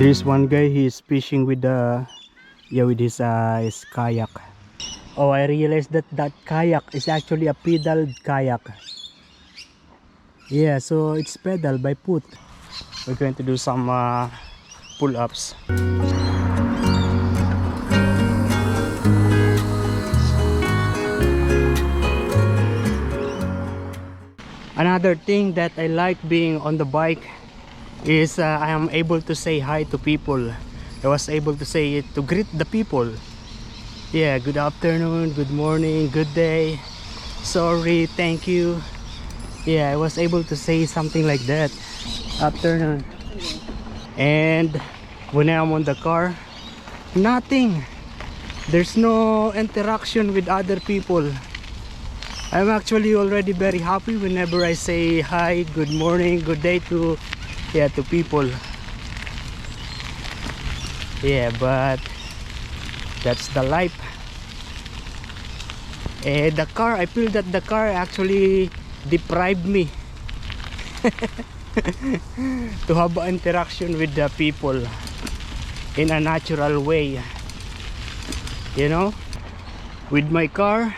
There's one guy, he's fishing with his kayak. Oh, I realized that kayak is actually a pedaled kayak. Yeah, so it's pedal by foot. We're going to do some pull-ups. Another thing that I like being on the bike is I am able to say hi to people. I was able to say it, to greet the people. Yeah, good afternoon, good morning, good day, sorry, thank you. Yeah, I was able to say something like that. Afternoon. And when I'm on the car, nothing. There's no interaction with other people. I'm actually already very happy whenever I say hi, good morning, good day to people. Yeah, but that's the life. The car, I feel that the car actually deprived me to have interaction with the people in a natural way. You know, with my car,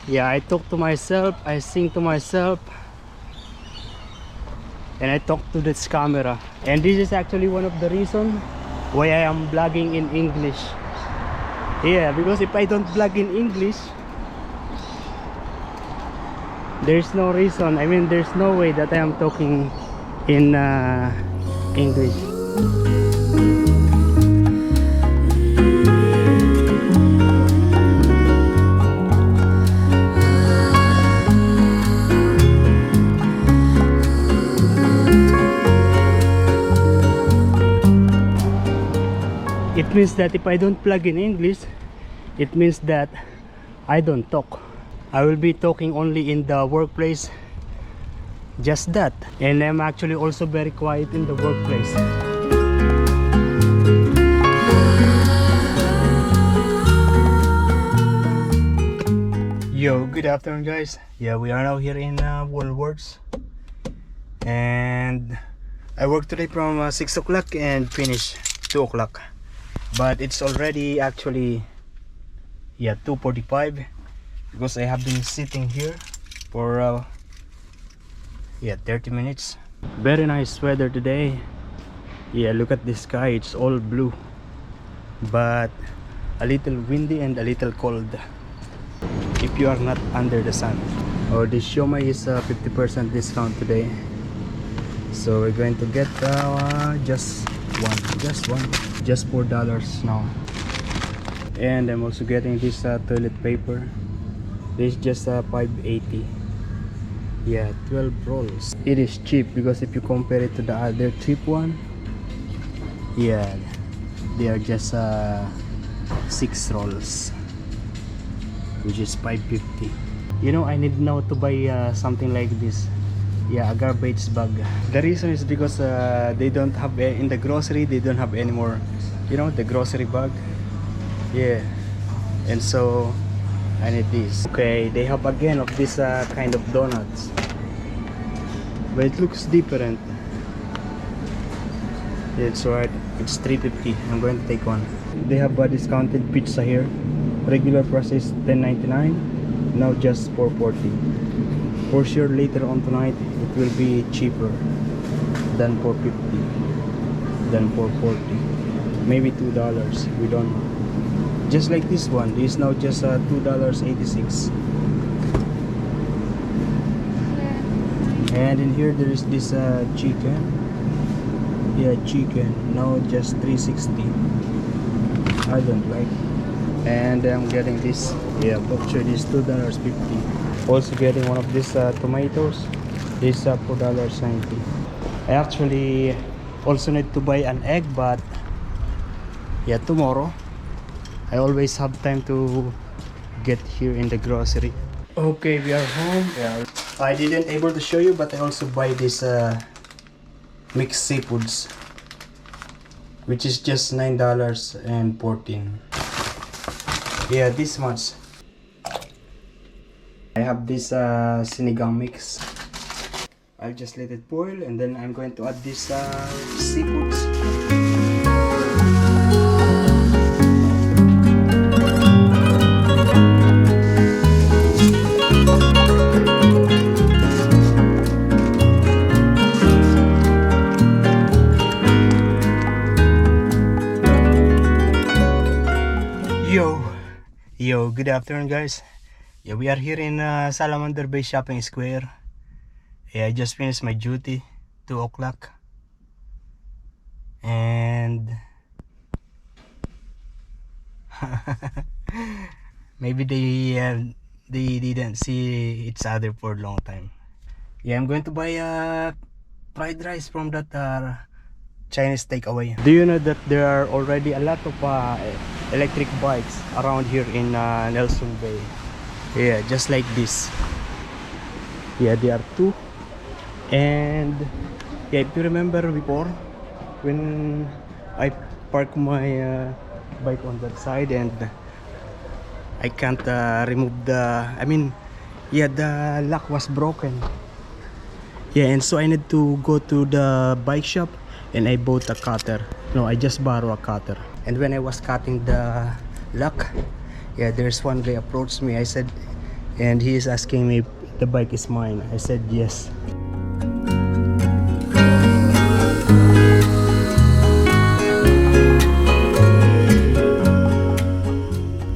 yeah, I talk to myself, I sing to myself, and I talk to this camera. And this is actually one of the reasons why I am vlogging in English. Yeah, because if I don't vlog in English, there's no reason, I mean there's no way that I am talking in English. It means that if I don't plug in English, it means that I don't talk. I will be talking only in the workplace, just that. And I'm actually also very quiet in the workplace. Yo, good afternoon guys. Yeah, we are now here in Woolworths, and I work today from 6 o'clock and finish 2 o'clock. But it's already actually 2:45 because I have been sitting here for 30 minutes. Very nice weather today. Yeah, look at this sky, it's all blue, but a little windy and a little cold if you are not under the sun. Oh, this siomai is 50% discount today, so we're going to get just $4 now. And I'm also getting this toilet paper. This is just $5.80. Yeah, 12 rolls. It is cheap because if you compare it to the other cheap one, yeah, they are just 6 rolls, which is $5.50. You know, I need now to buy something like this. Yeah, a garbage bag. The reason is because they don't have in the grocery, they don't have anymore, you know, the grocery bag. Yeah, and so I need this. Okay, they have again of this kind of donuts, but it looks different. It's right, it's $3.50. I'm going to take one. They have a discounted pizza here. Regular price is $10.99, now just $4.40. For sure later on tonight it will be cheaper than $4.50, than $4.40, maybe $2, we don't know. Just like this one, this is now just $2.86. And in here there is this chicken. Yeah, chicken, now just $3.60. I don't like. And I'm getting this, yeah, butcher, this $2.50. Also getting one of these tomatoes. This $4.90. I actually also need to buy an egg, but yeah, tomorrow. I always have time to get here in the grocery. Okay, we are home. Yeah, I didn't able to show you, but I also buy this mixed seafoods, which is just $9.14. Yeah, this much. I have this sinigang mix. I'll just let it boil, and then I'm going to add this seafoods. Yo, good afternoon guys. Yeah, we are here in Salamander Bay Shopping Square. Yeah, I just finished my duty, 2 o'clock. And maybe they didn't see each other for a long time. Yeah, I'm going to buy fried rice from that Chinese takeaway. Do you know that there are already a lot of electric bikes around here in Nelson Bay? Yeah, just like this. Yeah, there are 2. And yeah, if you remember before, when I park my bike on that side and I can't remove the, yeah, the lock was broken. Yeah, and so I need to go to the bike shop and I bought a cutter. No, I just borrow a cutter. And when I was cutting the lock, yeah, there's one guy approached me. I said, and he is asking me if the bike is mine. I said yes.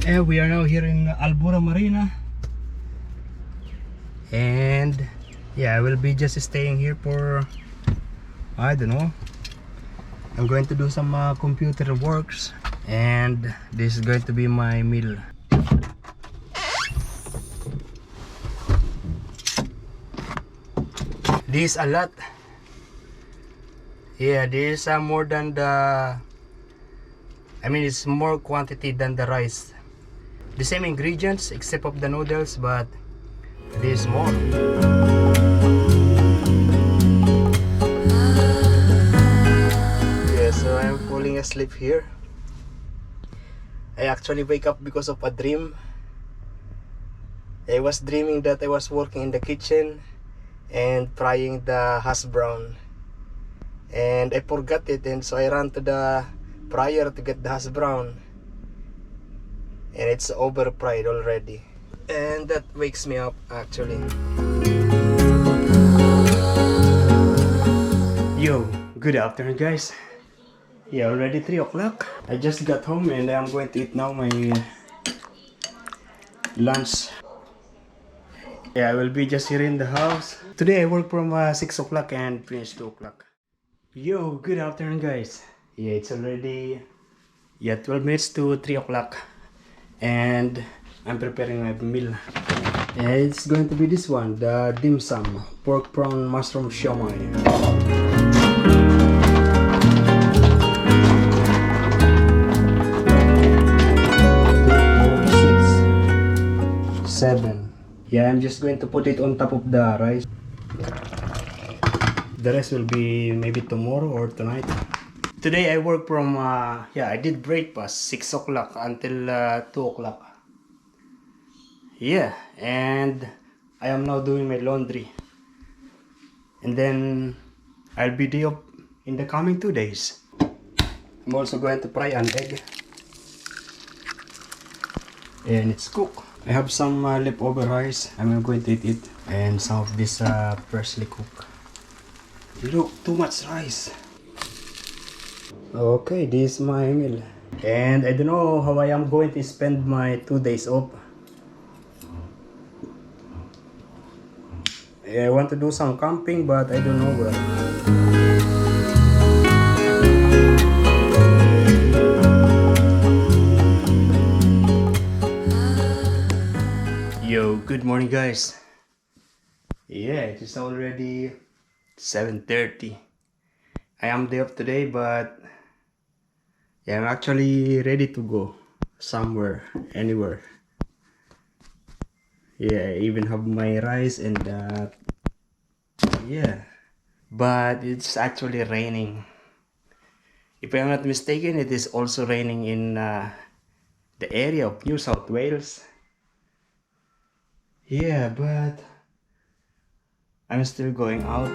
And we are now here in Albura Marina. And yeah, I will be just staying here for, I don't know, I'm going to do some computer works, and this is going to be my meal. This a lot. Yeah, this is more than the, it's more quantity than the rice. The same ingredients except of the noodles, but this is more. So I'm falling asleep here. I actually wake up because of a dream. I was dreaming that I was working in the kitchen and frying the hash brown, and I forgot it, and so I ran to the fryer to get the hash brown, and it's over fried already, and that wakes me up actually. Yo, good afternoon guys. Yeah, already 3 o'clock. I just got home and I'm going to eat now my lunch. Yeah, I will be just here in the house. Today I work from 6 o'clock and finish 2 o'clock. Yo, good afternoon guys. Yeah, it's already 12 minutes to 3 o'clock. And I'm preparing my meal. And it's going to be this one, the dim sum, pork prawn mushroom siomai. 7. Yeah, I'm just going to put it on top of the rice. The rest will be maybe tomorrow or tonight. Today I work from, I did breakfast 6 o'clock until 2 o'clock. Yeah, and I am now doing my laundry. And then I'll be day off in the coming 2 days. I'm also going to fry an egg. And it's cooked. I have some leftover rice. I'm going to eat it, and some of this freshly cooked. Look, too much rice. Okay, this is my meal, and I don't know how I am going to spend my 2 days off. I want to do some camping, but I don't know where. Yo, good morning guys. Yeah, it is already 7:30. I am day off today, but yeah, I'm actually ready to go somewhere, anywhere. Yeah, I even have my rice and yeah, but it's actually raining. If I'm not mistaken, it is also raining in the area of New South Wales. Yeah, but I'm still going out.